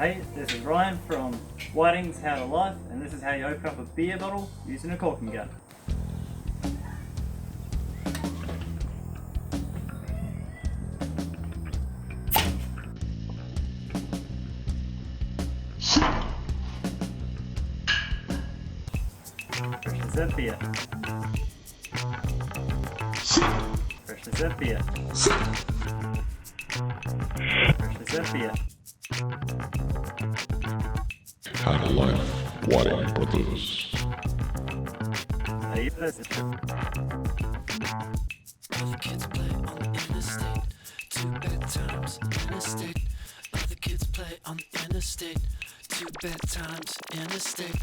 Hey, this is Ryan from Whiting's How to Life, and this is how you open up a beer bottle using a caulking gun. Freshly served beer. Freshly served beer. Freshly served beer. How to Life, Whiting Brothers. Hey, listen. Other kids play on the interstate. Two bad times interstate. Other kids play on the interstate. Two bad times interstate.